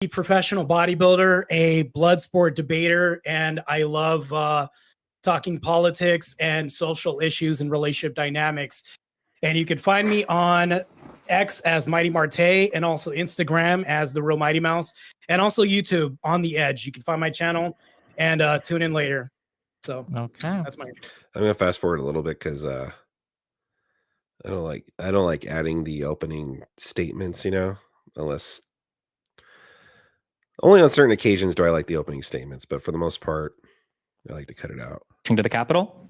professional bodybuilder, a blood sport debater, and I love talking politics and social issues and relationship dynamics. And you can find me on X as Mighty Marte, and also Instagram as The Real Mighty Mouse, and also YouTube on The Edge. You can find my channel and tune in later. So okay, that's my. I'm gonna fast forward a little bit because I don't like adding the opening statements, you know, unless only on certain occasions do I like the opening statements, but for the most part, I like to cut it out. To the Capitol.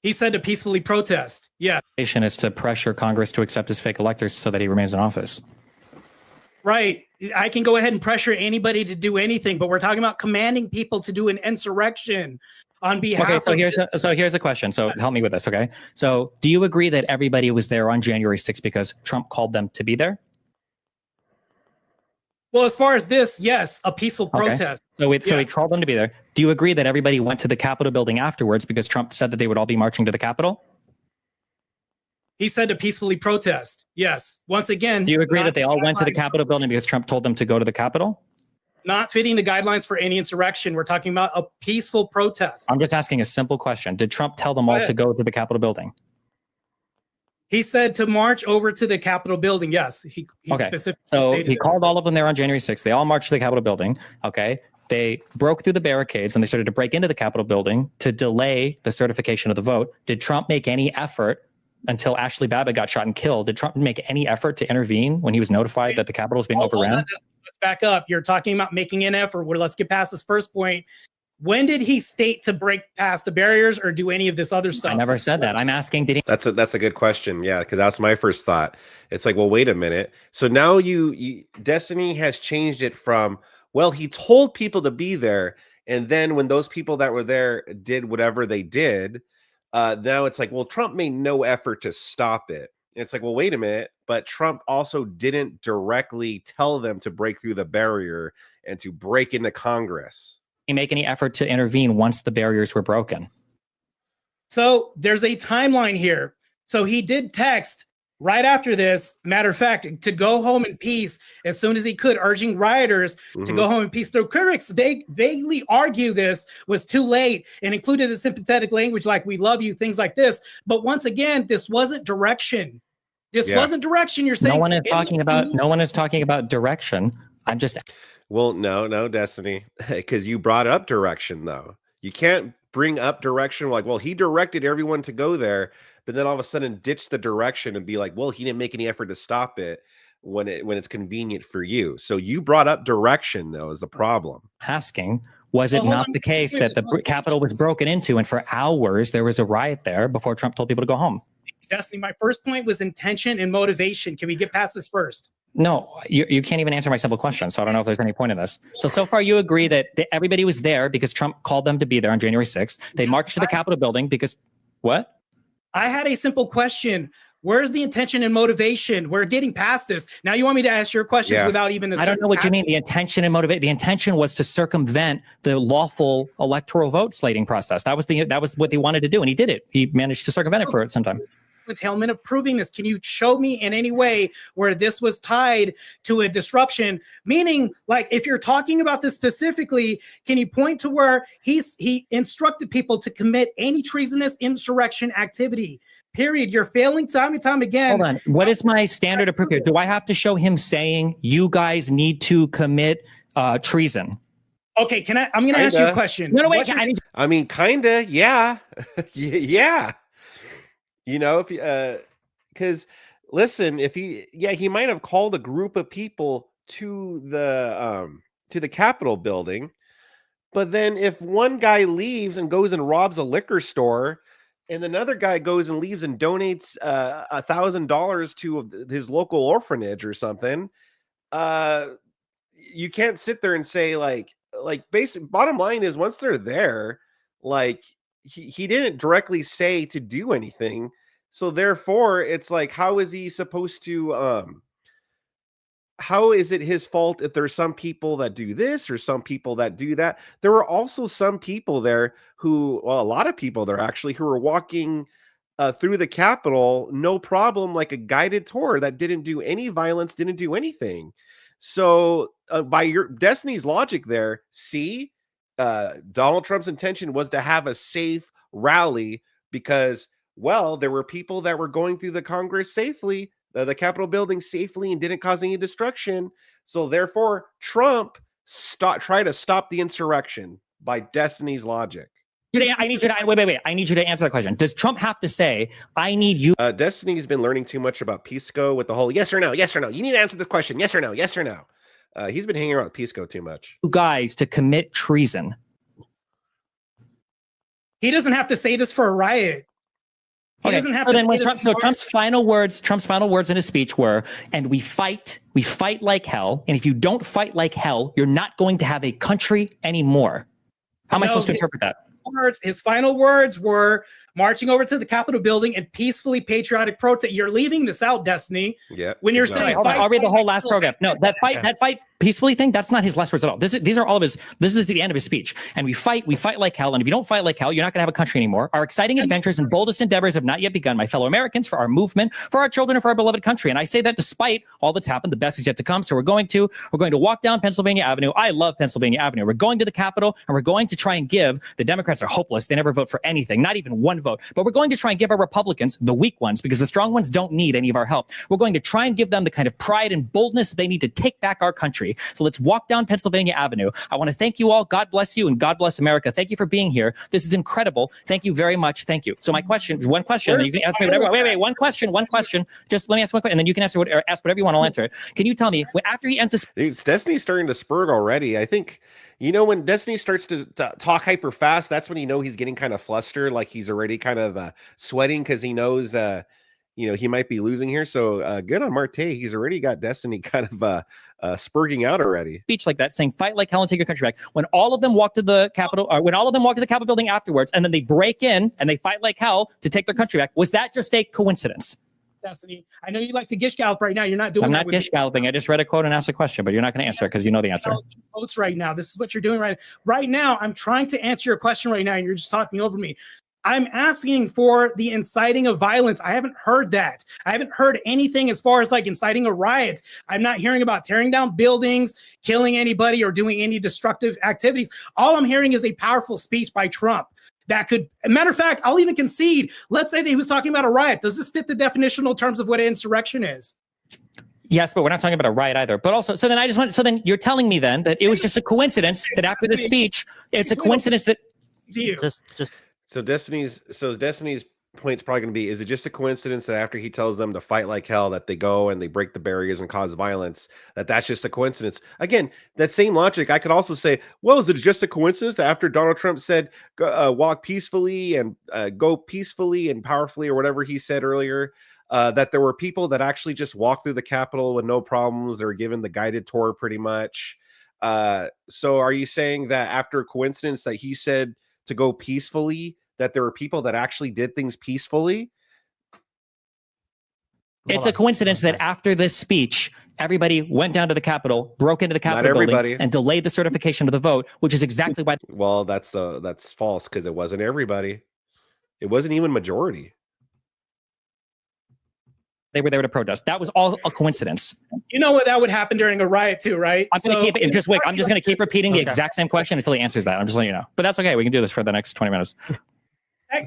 He said to peacefully protest. Yeah. Is to pressure Congress to accept his fake electors so that he remains in office. Right. I can go ahead and pressure anybody to do anything, but we're talking about commanding people to do an insurrection on behalf. Okay, so here's a question. So help me with this, okay? So do you agree that everybody was there on January 6th because Trump called them to be there? Well, as far as this, yes, a peaceful protest. So he called them to be there. Do you agree that everybody went to the Capitol building afterwards because Trump said that they would all be marching to the Capitol? He said to peacefully protest. Yes. Once again. Do you agree that they all went to the Capitol building because Trump told them to go to the Capitol? Not fitting the guidelines for any insurrection. We're talking about a peaceful protest. I'm just asking a simple question. Did Trump tell them all to go to the Capitol building? He said to march over to the Capitol building. Yes. He specifically stated he called all of them there on January 6th. They all marched to the Capitol building. Okay. They broke through the barricades and they started to break into the Capitol building to delay the certification of the vote. Did Trump make any effort until Ashley Babbitt got shot and killed? Did Trump make any effort to intervene when he was notified that the Capitol was being overrun? Let's back up. You're talking about making an effort. Well, let's get past this first point. When did he state to break past the barriers or do any of this other stuff? I never said that. I'm asking, did he? That's a good question. Yeah, because that's my first thought. It's like, well, wait a minute. So now you Destiny has changed it from, well, he told people to be there, and then when those people that were there did whatever they did, now it's like, well, Trump made no effort to stop it. And it's like, well, wait a minute, but Trump also didn't directly tell them to break through the barrier and to break into Congress. He make any effort to intervene once the barriers were broken? So there's a timeline here. So he did text right after this, matter of fact, to go home in peace as soon as he could, urging rioters to go home in peace. The critics, they vaguely argue this was too late and included a sympathetic language like "we love you," things like this. But once again, this wasn't direction. This wasn't direction. You're saying no one is talking about direction. I'm just. Well, no, Destiny, because you brought up direction, though. You can't bring up direction like, well, he directed everyone to go there, but then all of a sudden ditch the direction and be like, well, he didn't make any effort to stop it when it's convenient for you. So you brought up direction, though, is the problem. Asking, was it not the case that the Capitol was broken into and for hours there was a riot there before Trump told people to go home? Destiny, my first point was intention and motivation. Can we get past this first? No, you can't even answer my simple question, so I don't know if there's any point in this. So far you agree that everybody was there because Trump called them to be there on January 6th. They marched to the Capitol building because, what? I had a simple question. Where's the intention and motivation? We're getting past this. Now you want me to ask your questions without even... I don't know what you mean, the intention and motivate. The intention was to circumvent the lawful electoral vote slating process. That was what they wanted to do, and he did it. He managed to circumvent it for some time. Entailment of proving this. Can you show me in any way where this was tied to a disruption? Meaning, like, if you're talking about this specifically, can you point to where he instructed people to commit any treasonous insurrection activity? Period. You're failing time and time again. Hold on. What is my standard of proof here? Do I have to show him saying you guys need to commit treason? Okay, I'm going to ask you a question. No, wait. I mean, kinda, yeah, yeah. You know, if because listen, if he might have called a group of people to the Capitol building, but then if one guy leaves and goes and robs a liquor store, and another guy goes and leaves and donates $1,000 to his local orphanage or something, you can't sit there and say like basic. Bottom line is, once they're there, like. He didn't directly say to do anything, so therefore it's like, how is he supposed to how is it his fault if there's some people that do this or some people that do that? There were also some people there a lot of people there actually, who were walking through the Capitol no problem, like a guided tour, that didn't do any violence, didn't do anything. So by your Destiny's logic there, see, Donald Trump's intention was to have a safe rally because, well, there were people that were going through the Congress safely, the Capitol building safely, and didn't cause any destruction. So therefore, Trump try to stop the insurrection by Destiny's logic. I need you to wait. I need you to answer the question. Does Trump have to say, "I need you"? Destiny's been learning too much about Pisco with the whole yes or no, yes or no. You need to answer this question, yes or no, yes or no. He's been hanging around with Pisco too much. You guys to commit treason. He doesn't have to say this for a riot. He doesn't have so to then when say this Trump's final words in his speech were, and we fight like hell, and if you don't fight like hell, you're not going to have a country anymore. How am I supposed to interpret that? His final words were marching over to the Capitol building and peacefully patriotic protest. You're leaving this out, Destiny. Yeah. When you're saying, I'll read the whole last paragraph. No, that fight peacefully thing, that's not his last words at all. These are all of his. This is the end of his speech. And we fight like hell. And if you don't fight like hell, you're not going to have a country anymore. Our exciting adventures and boldest endeavors have not yet begun, my fellow Americans, for our movement, for our children, and for our beloved country. And I say that despite all that's happened, the best is yet to come. So we're going to walk down Pennsylvania Avenue. I love Pennsylvania Avenue. We're going to the Capitol, and we're going to try and give. The Democrats are hopeless. They never vote for anything, not even one vote. But we're going to try and give our Republicans, the weak ones, because the strong ones don't need any of our help. We're going to try and give them the kind of pride and boldness that they need to take back our country. So let's walk down Pennsylvania Avenue. I want to thank you all. God bless you and God bless America. Thank you for being here. This is incredible. Thank you very much. Thank you. So my question, one question, and you can ask me whatever. Wait, one question. Just let me ask one question, and then you can ask whatever you want. I'll answer it. Can you tell me after he ends this? Destiny's starting to spurt already. I think, when Destiny starts to talk hyper fast, that's when he's getting kind of flustered, like he's already kind of sweating because he knows he might be losing here. So good on Marte. He's already got Destiny kind of spurging out already. Speech like that, saying fight like hell and take your country back. When all of them walk to the Capitol, or when all of them walk to the Capitol building afterwards, and then they break in and they fight like hell to take their country back, was that just a coincidence? Destiny, I know you like to gish gallop right now. You're not doing. I'm not gish galloping. I just read a quote and asked a question, but you're not going to answer because you know the answer. Quotes right now. This is what you're doing right now. I'm trying to answer your question right now, and you're just talking over me. I'm asking for the inciting of violence. I haven't heard that. I haven't heard anything as far as like inciting a riot. I'm not hearing about tearing down buildings, killing anybody, or doing any destructive activities. All I'm hearing is a powerful speech by Trump. That could, matter of fact, I'll even concede. Let's say that he was talking about a riot. Does this fit the definitional terms of what an insurrection is? Yes, but we're not talking about a riot either. But also, so then you're telling me then that it was just a coincidence that after the speech, it's a coincidence that. So Destiny's point's probably going to be, is it just a coincidence that after he tells them to fight like hell, that they go and they break the barriers and cause violence, that's just a coincidence? Again, that same logic, I could also say, well, is it just a coincidence after Donald Trump said, walk peacefully and go peacefully and powerfully, or whatever he said earlier, that there were people that actually just walked through the Capitol with no problems. They were given the guided tour pretty much. So are you saying that after a coincidence that he said to go peacefully, that there were people that actually did things peacefully? It's a coincidence that after this speech, everybody went down to the Capitol, broke into the Capitol building, and delayed the certification of the vote, which is exactly why. Well, that's false, because it wasn't everybody. It wasn't even majority. They were there to protest. That was all a coincidence. You know what? That would happen during a riot too, right? I'm going to keep it. Just wait. I'm just going to keep repeating the exact same question until he answers that. I'm just letting you know. But that's okay. We can do this for the next 20 minutes.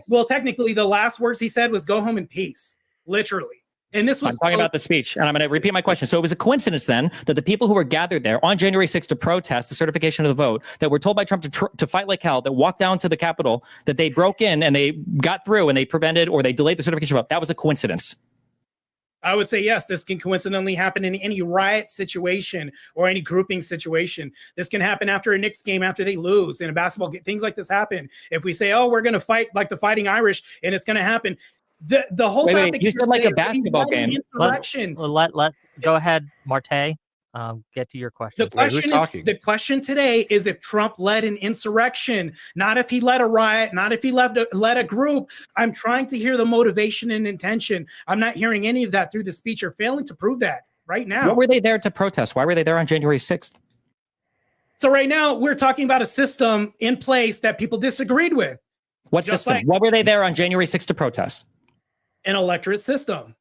Well, technically, the last words he said was "Go home in peace," literally. And this was. I'm talking about the speech, and I'm going to repeat my question. So it was a coincidence then that the people who were gathered there on January 6th to protest the certification of the vote, that were told by Trump to fight like hell, that walked down to the Capitol, that they broke in and they got through and they prevented or they delayed the certification vote. That was a coincidence. I would say yes, this can coincidentally happen in any riot situation or any grouping situation. This can happen after a Knicks game, after they lose in a basketball game. Things like this happen. If we say, oh, we're going to fight like the Fighting Irish, and it's going to happen. The whole topic. You said like a basketball game. Let go ahead, Marte. Get to your question. The question today is if Trump led an insurrection, not if he led a riot, not if he led a group. I'm trying to hear the motivation and intention. I'm not hearing any of that through the speech. You're failing to prove that right now. What were they there to protest? Why were they there on January 6th? So right now we're talking about a system in place that people disagreed with. What system? What were they there on January 6th to protest? An electorate system.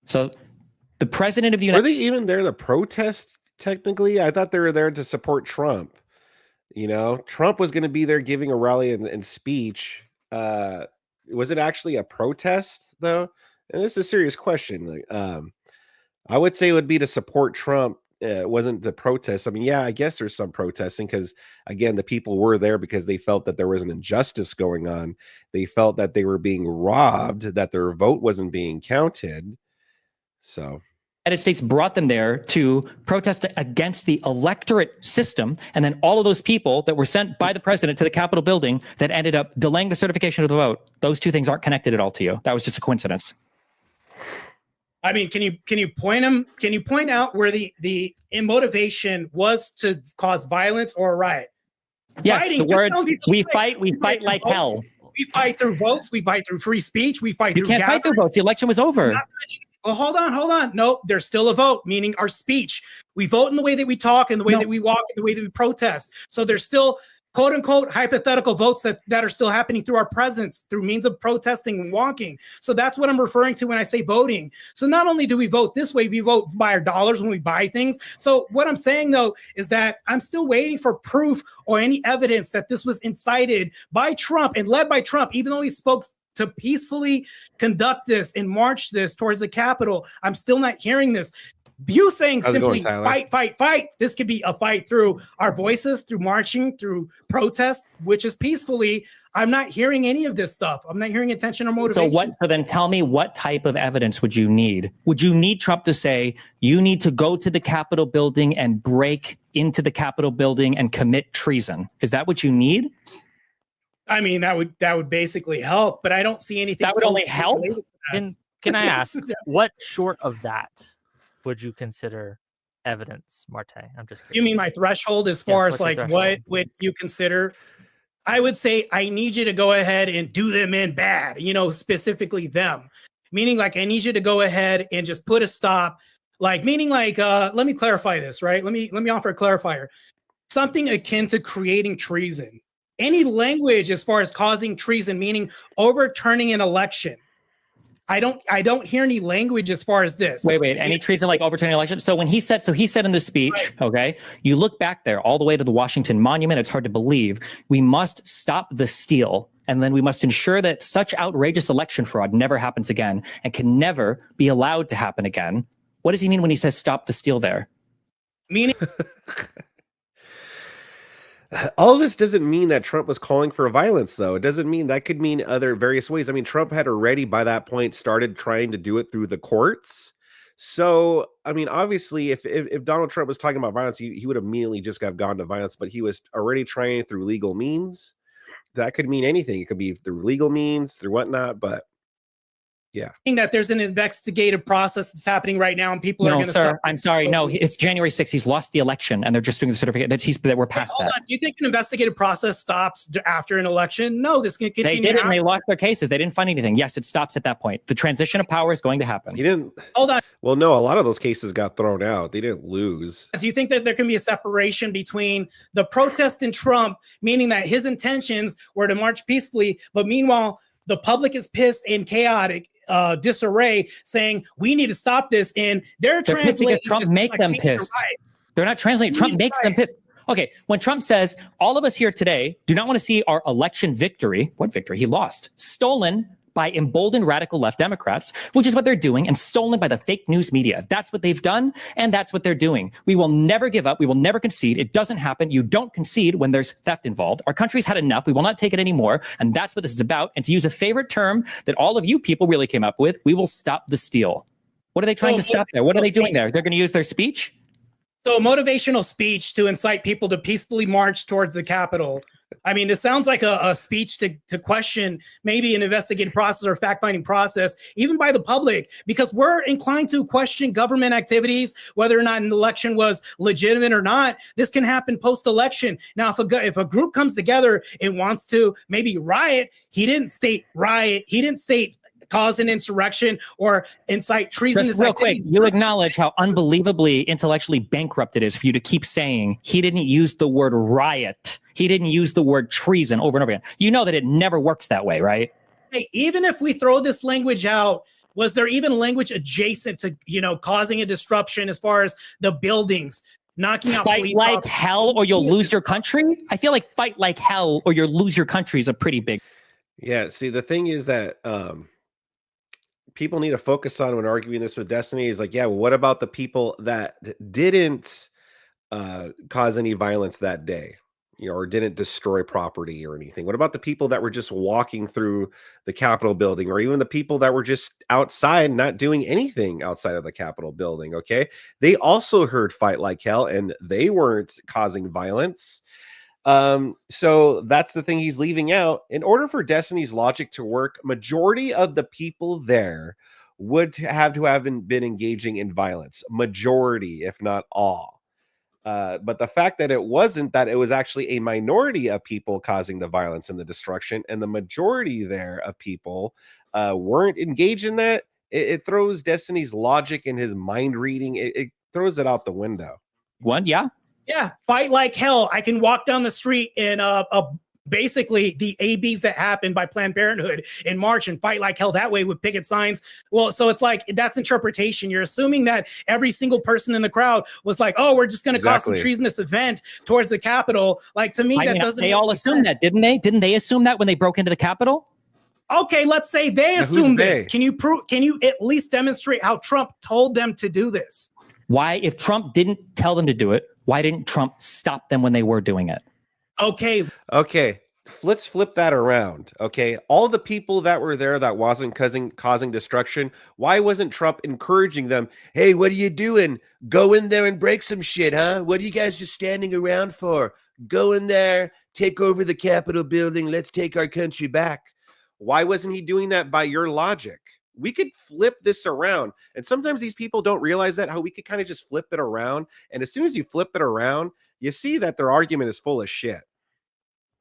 So The president of the Were United they even there to protest? Technically, I thought they were there to support Trump. Trump was going to be there giving a rally and speech. Was it actually a protest though? And this is a serious question. I would say it would be to support Trump. It wasn't to protest. I mean, yeah, I guess there's some protesting because, again, the people were there because they felt that there was an injustice going on. They felt that they were being robbed, that their vote wasn't being counted. So United States brought them there to protest against the electorate system. And then all of those people that were sent by the president to the Capitol building that ended up delaying the certification of the vote, those two things aren't connected at all to you. That was just a coincidence. I mean, can you point out where the motivation was to cause violence or a riot? Yes, Fighting, the words we fight fight like hell. We fight through votes. We fight through free speech. We fight You through can't fight through votes. The election was over. Well, hold on. No, there's still a vote, meaning our speech. We vote in the way that we talk, and the way that we walk, and the way that we protest. So there's still quote unquote hypothetical votes that are still happening through our presence, through means of protesting and walking. So that's what I'm referring to when I say voting. So not only do we vote this way, we vote by our dollars when we buy things. So what I'm saying though is that I'm still waiting for proof or any evidence that this was incited by Trump and led by Trump, even though he spoke to peacefully conduct this and march this towards the Capitol. I'm still not hearing this. You saying simply fight. This could be a fight through our voices, through marching, through protest, which is peacefully. I'm not hearing any of this stuff. I'm not hearing intention or motivation. So then tell me, what type of evidence would you need? Would you need Trump to say, you need to go to the Capitol building and break into the Capitol building and commit treason? Is that what you need? I mean, that would basically help, but I don't see anything. That would only help? Can I ask, what short of that would you consider evidence, Marte? I'm just curious. You mean my threshold as far as like what would you consider? I would say I need you to go ahead and do them in bad, specifically them. Meaning like I need you to go ahead and just put a stop. Like meaning like let me clarify this, right? Let me offer a clarifier. Something akin to creating treason. Any language as far as causing treason, meaning overturning an election. I don't hear any language as far as this. Wait, any treason like overturning election? So he said in the speech, right. Okay, you look back there all the way to the Washington Monument, it's hard to believe. We must stop the steal, and then we must ensure that such outrageous election fraud never happens again and can never be allowed to happen again. What does he mean when he says stop the steal there? Meaning all this doesn't mean that Trump was calling for violence, though. It doesn't mean that could mean other various ways. I mean, Trump had already by that point started trying to do it through the courts. So, I mean, obviously, if Donald Trump was talking about violence, he would immediately just have gone to violence, but he was already trying through legal means. That could mean anything. It could be through legal means, through whatnot, but yeah. That there's an investigative process that's happening right now, and people are going to. Sir, I'm sorry. No, it's January 6th. He's lost the election, and they're just doing the certificate that we're past that. Do you think an investigative process stops after an election? No, this can continue. They did it, and they lost their cases. They didn't find anything. Yes, it stops at that point. The transition of power is going to happen. He didn't. Hold on. Well, no, a lot of those cases got thrown out. They didn't lose. Do you think that there can be a separation between the protest and Trump, meaning that his intentions were to march peacefully, but meanwhile the public is pissed and chaotic? Disarray, saying we need to stop this, and they're translating. Trump make them pissed. They're not translating. Trump makes them pissed. Okay, when Trump says all of us here today do not want to see our election victory, what victory? He lost, stolen by emboldened radical left Democrats, which is what they're doing, and stolen by the fake news media. That's what they've done, and that's what they're doing. We will never give up. We will never concede. It doesn't happen. You don't concede when there's theft involved. Our country's had enough. We will not take it anymore, and that's what this is about. And to use a favorite term that all of you people really came up with, we will stop the steal. What are they trying to stop there? What are they doing there? They're going to use their speech? So a motivational speech to incite people to peacefully march towards the Capitol. I mean, this sounds like a speech to question maybe an investigative process or fact-finding process, even by the public, because we're inclined to question government activities, whether or not an election was legitimate or not. This can happen post-election. Now, if a group comes together and wants to maybe riot, he didn't state riot. He didn't state cause an insurrection or incite treason. Just real quick, you acknowledge how unbelievably intellectually bankrupt it is for you to keep saying he didn't use the word riot. He didn't use the word treason over and over again. You know that it never works that way, right? Hey, even if we throw this language out, Was there even language adjacent to, causing a disruption as far as the buildings, knocking out fight police like officers? hell or you'll lose your country? I feel like fight like hell or you'll lose your country is a pretty big. Yeah, see, the thing is that people need to focus on when arguing this with Destiny is like, yeah, well, what about the people that didn't cause any violence that day, or didn't destroy property or anything? What about the people that were just walking through the Capitol building, or even the people that were just outside, not doing anything outside of the Capitol building? Okay, they also heard fight like hell, and they weren't causing violence. So that's the thing he's leaving out. In order for Destiny's logic to work, majority of the people there would have been engaging in violence. Majority, if not all. But the fact that it wasn't, that it was actually a minority of people causing the violence and the destruction, and the majority there of people weren't engaged in that, it throws Destiny's logic and his mind reading, it throws it out the window. One, yeah. Yeah, fight like hell. I can walk down the street in basically the ABs that happened by Planned Parenthood in March and fight like hell that way with picket signs. Well, so it's like that's interpretation. You're assuming that every single person in the crowd was like, oh, we're just going to cause some treasonous event towards the Capitol. Like, to me, that doesn't. They all assumed that, didn't they? Didn't they assume that when they broke into the Capitol? Okay, let's say they assumed this. Can you at least demonstrate how Trump told them to do this? Why, if Trump didn't tell them to do it, why didn't Trump stop them when they were doing it? Okay. Let's flip that around. Okay. All the people that were there that wasn't causing destruction, why wasn't Trump encouraging them? Hey, what are you doing? Go in there and break some shit, huh? What are you guys just standing around for? Go in there, take over the Capitol building. Let's take our country back. Why wasn't he doing that by your logic? We could flip this around. And sometimes these people don't realize that, how we could kind of just flip it around. And as soon as you flip it around, you see that their argument is full of shit.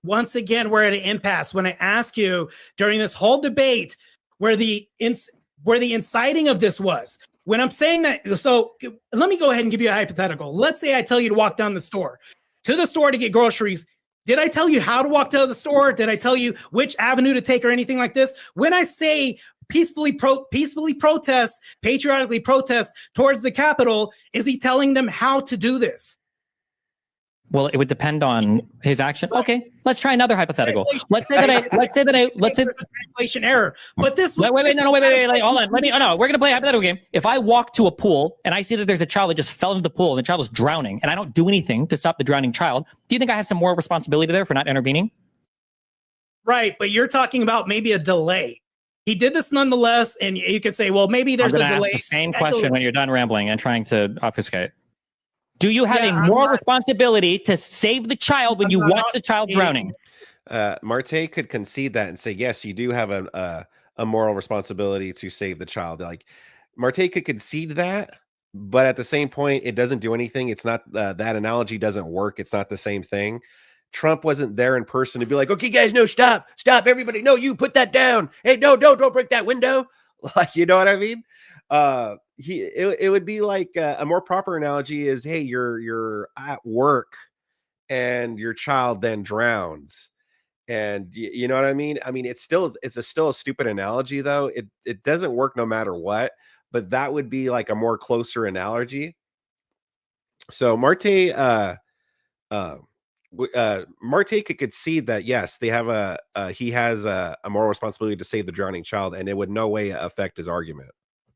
Once again, we're at an impasse. When I ask you during this whole debate where the inciting of this was, when I'm saying that, so let me go ahead and give you a hypothetical. Let's say I tell you to walk down to the store to get groceries. Did I tell you how to walk to the store? Did I tell you which avenue to take or anything like this? When I say peacefully protest, patriotically protest towards the Capitol, is he telling them how to do this? Well, it would depend on his action. Okay, let's try another hypothetical. Let's say there's a translation error. But this wait, hold on. We're gonna play a hypothetical game. If I walk to a pool and I see that there's a child that just fell into the pool and the child is drowning, and I don't do anything to stop the drowning child, do you think I have some moral responsibility there for not intervening? Right, but you're talking about maybe a delay. He did this nonetheless, and you could say, well, maybe there's a delay. Ask the same question when you're done rambling and trying to obfuscate. Do you have a moral responsibility to save the child when you watch the child drowning? Marte could concede that and say, yes, you do have a moral responsibility to save the child. Like, Marte could concede that, but at the same point, it doesn't do anything. It's not that analogy doesn't work. It's not the same thing. Trump wasn't there in person to be like, okay, guys, no, stop, everybody. No, you put that down. Hey, no, don't break that window. Like, you know what I mean? It would be like a more proper analogy is, hey, you're at work and your child then drowns, and you know what I mean? I mean, it's still a stupid analogy though. It doesn't work no matter what, but that would be like a more closer analogy. So Marte could concede that yes, they have he has a moral responsibility to save the drowning child, and it would no way affect his argument.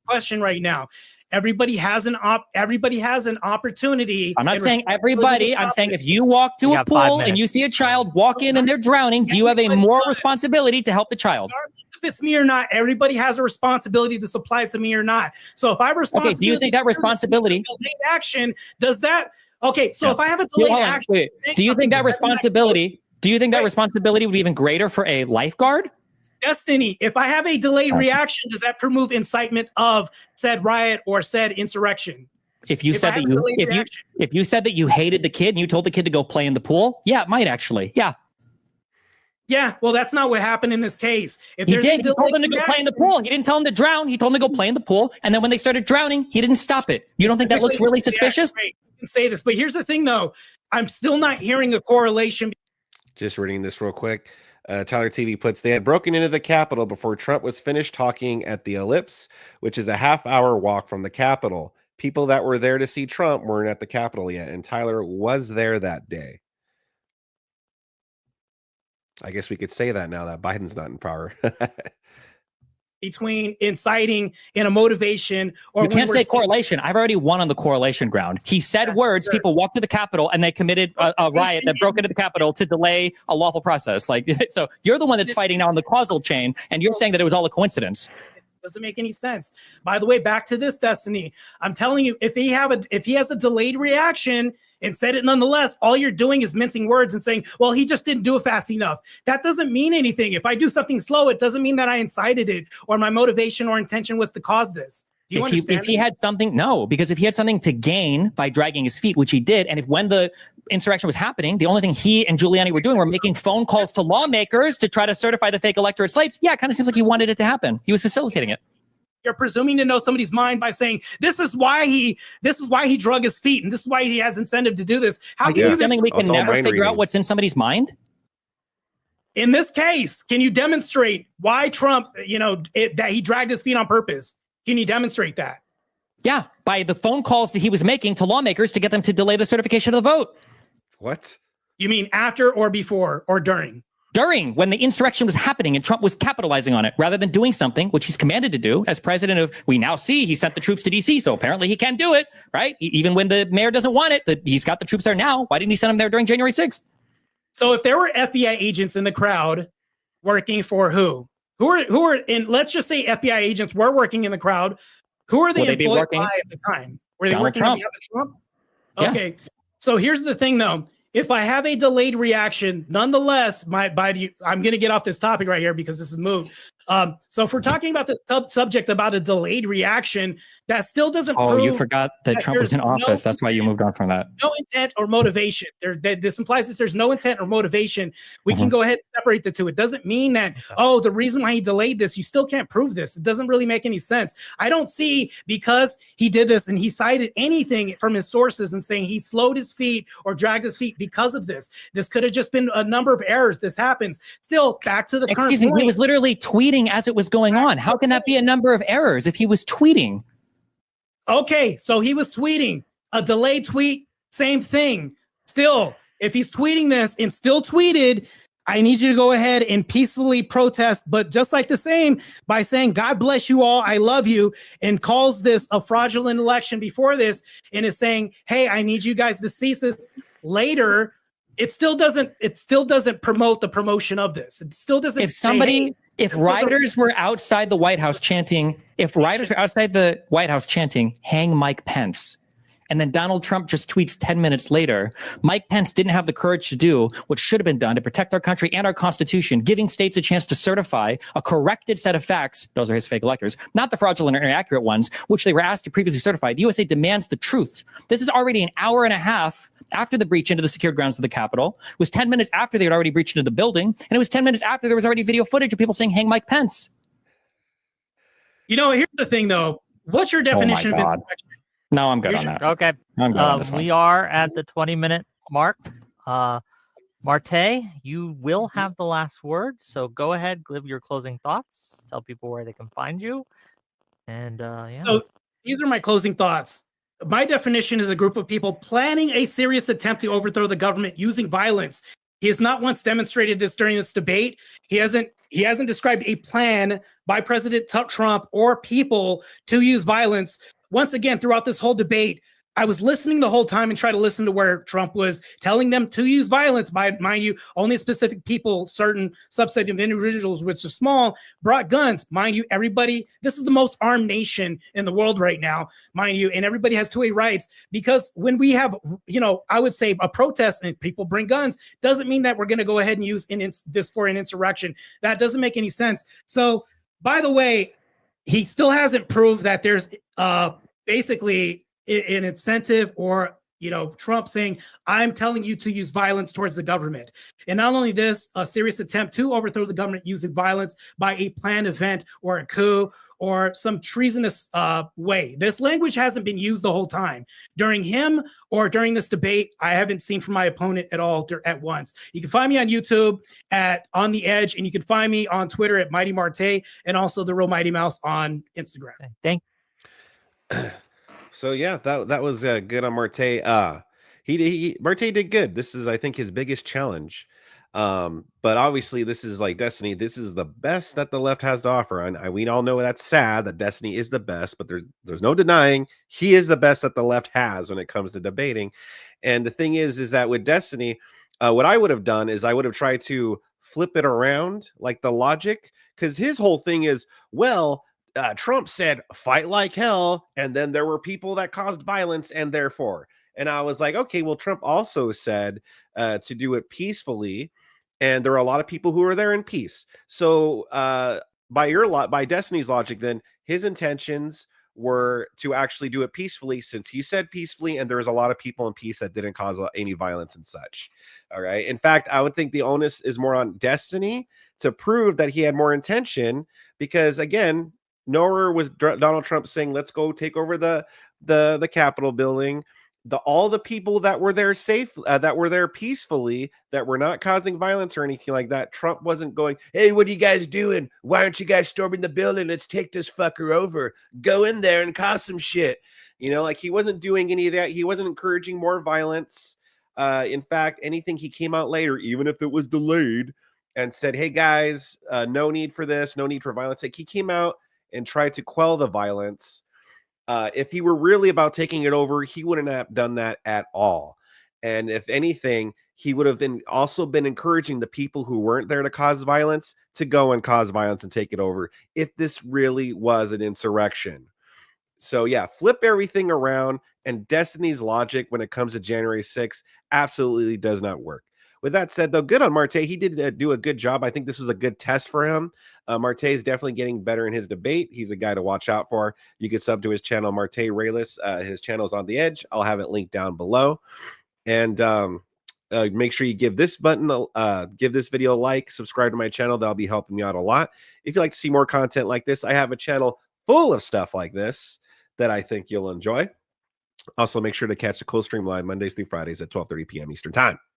Question right now. Everybody has an opportunity. I'm not saying everybody. I'm saying if you walk to a pool and you see a child walk in and they're drowning, do you have a moral responsibility to help the child? If it's me or not, everybody has a responsibility. This applies to me or not. So if I respond, okay, do you think that responsibility action does that? Okay, so if I have a delayed action, do you think that responsibility? Do you think that responsibility would be even greater for a lifeguard? Destiny, if I have a delayed reaction, does that remove incitement of said riot or said insurrection? If you said that if you said that you hated the kid and you told the kid to go play in the pool, yeah, it might actually. Yeah. Yeah, well, that's not what happened in this case. He told them to go play in the pool. He didn't tell them to drown. He told them to go play in the pool. And then when they started drowning, he didn't stop it. You don't think that looks really suspicious? Yeah, I can say this, but here's the thing, though. I'm still not hearing a correlation. Just reading this real quick. Tyler TV puts, they had broken into the Capitol before Trump was finished talking at the Ellipse, which is a half-hour walk from the Capitol. People that were there to see Trump weren't at the Capitol yet, and Tyler was there that day. I guess we could say that now that Biden's not in power. Between inciting and a motivation, or you can't say correlation. I've already won on the correlation ground. He said words, sure. People walked to the Capitol and they committed a riot that broke into the Capitol to delay a lawful process. Like, so you're the one that's fighting now on the causal chain, and you're saying that it was all a coincidence. Doesn't make any sense. By the way, back to this, Destiny. I'm telling you, if he has a delayed reaction and said it nonetheless, all you're doing is mincing words and saying, well, he just didn't do it fast enough. That doesn't mean anything. If I do something slow, it doesn't mean that I incited it or my motivation or intention was to cause this. Do you understand? If he had something, no, because if he had something to gain by dragging his feet, which he did, and if when the insurrection was happening, the only thing he and Giuliani were doing were making phone calls to lawmakers to try to certify the fake electorate slates, yeah, it kind of seems like he wanted it to happen. He was facilitating it. You're presuming to know somebody's mind by saying this is why he drug his feet and this is why he has incentive to do this. How can you assuming we can never figure out what's in somebody's mind? In this case, can you demonstrate why Trump, that he dragged his feet on purpose? Can you demonstrate that? Yeah, by the phone calls that he was making to lawmakers to get them to delay the certification of the vote. What? You mean after or before or during? During, when the insurrection was happening and Trump was capitalizing on it, rather than doing something which he's commanded to do as president of, we now see he sent the troops to D.C., so apparently he can do it, right? Even when the mayor doesn't want it, he's got the troops there now. Why didn't he send them there during January 6th? So if there were FBI agents in the crowd working for who? Who are in, let's just say FBI agents were working in the crowd. Who are they employed by at the time? Were they working on behalf of Trump? Okay. Yeah. So here's the thing though. If I have a delayed reaction, nonetheless, I'm going to get off this topic right here because this is moot. So if we're talking about the subject about a delayed reaction, that still doesn't prove. Oh, you forgot that Trump was in office. That's why you moved on from that. No intent or motivation. This implies that there's no intent or motivation. We can go ahead and separate the two. It doesn't mean that, the reason why he delayed this, you still can't prove this. It doesn't really make any sense. I don't see, because he did this and he cited anything from his sources and saying he slowed his feet or dragged his feet because of this. This could have just been a number of errors. This happens. Still, back to the current point. Excuse me, he was literally tweeting as it was going on. How can that be a number of errors if he was tweeting? Okay, so he was tweeting. A delayed tweet, same thing. Still, if he's tweeting this and still tweeted, I need you to go ahead and peacefully protest, but just like the same by saying, God bless you all, I love you, and calls this a fraudulent election before this, and is saying, hey, I need you guys to cease this later. It still doesn't promote the promotion of this. It still doesn't. If rioters were outside the White House chanting, hang Mike Pence, and then Donald Trump just tweets 10 minutes later, Mike Pence didn't have the courage to do what should have been done to protect our country and our Constitution, giving states a chance to certify a corrected set of facts. Those are his fake electors, not the fraudulent or inaccurate ones, which they were asked to previously certify. The USA demands the truth. This is already an hour and a half after the breach into the secured grounds of the Capitol. It was 10 minutes after they had already breached into the building, and it was 10 minutes after there was already video footage of people saying, hang Mike Pence. Here's the thing, though. What's your definition of insurrection? No, I'm good on that. Okay. I'm good on this one. We are at the 20-minute mark. Marte, you will have the last word, so go ahead, give your closing thoughts, tell people where they can find you, and yeah. So these are my closing thoughts. My definition is a group of people planning a serious attempt to overthrow the government using violence. He has not once demonstrated this during this debate. He hasn't described a plan by President Trump or people to use violence. Once again, throughout this whole debate, I was listening the whole time and try to listen to where Trump was telling them to use violence. By, mind you, only specific people, certain subset of individuals, which are small, brought guns. Mind you, everybody, this is the most armed nation in the world right now, mind you, and everybody has two-way rights, because when we have, I would say a protest and people bring guns, doesn't mean that we're going to go ahead and use this for an insurrection. That doesn't make any sense. So, by the way, he still hasn't proved that there's basically an incentive or, Trump saying, I'm telling you to use violence towards the government. And not only this, a serious attempt to overthrow the government using violence by a planned event or a coup or some treasonous way. This language hasn't been used the whole time. During him or during this debate, I haven't seen from my opponent at all at once. You can find me on YouTube at On The Edge, and you can find me on Twitter at Mighty Marte, and also The Real Mighty Mouse on Instagram. Thank. So yeah, that was good on Marte. Marte did good. This is, I think, his biggest challenge. But obviously, this is like Destiny. This is the best that the left has to offer, and we all know that's sad that Destiny is the best. But there's no denying he is the best that the left has when it comes to debating. And the thing is that with Destiny, what I would have done is I would have tried to flip it around, like the logic, because his whole thing is, well, Trump said fight like hell, and then there were people that caused violence, and therefore, and I was like, okay, well, Trump also said to do it peacefully, and there are a lot of people who are there in peace. So by Destiny's logic, then his intentions were to actually do it peacefully, since he said peacefully, and there was a lot of people in peace that didn't cause any violence and such. All right. In fact, I would think the onus is more on Destiny to prove that he had more intention, because again, nowhere was Donald Trump saying, let's go take over the Capitol building. All the people that were there that were there peacefully, that were not causing violence or anything like that. Trump wasn't going, hey, what are you guys doing? Why aren't you guys storming the building? Let's take this fucker over. Go in there and cause some shit. Like, he wasn't doing any of that. He wasn't encouraging more violence. In fact, anything he came out later, even if it was delayed, and said, hey guys, no need for this, no need for violence. Like, he came out and tried to quell the violence. If he were really about taking it over, he wouldn't have done that at all. And if anything, he would have also been encouraging the people who weren't there to cause violence to go and cause violence and take it over, if this really was an insurrection. So yeah, flip everything around, and Destiny's logic when it comes to January 6th absolutely does not work. With that said, though, good on Marte. He did do a good job. I think this was a good test for him. Marte is definitely getting better in his debate. He's a guy to watch out for. You can sub to his channel, Marte Reyes. His channel is On The Edge. I'll have it linked down below. And make sure you give this video a like, subscribe to my channel. That'll be helping me out a lot. If you'd like to see more content like this, I have a channel full of stuff like this that I think you'll enjoy. Also, make sure to catch the Cold Stream live Mondays through Fridays at 12:30 p.m. Eastern Time.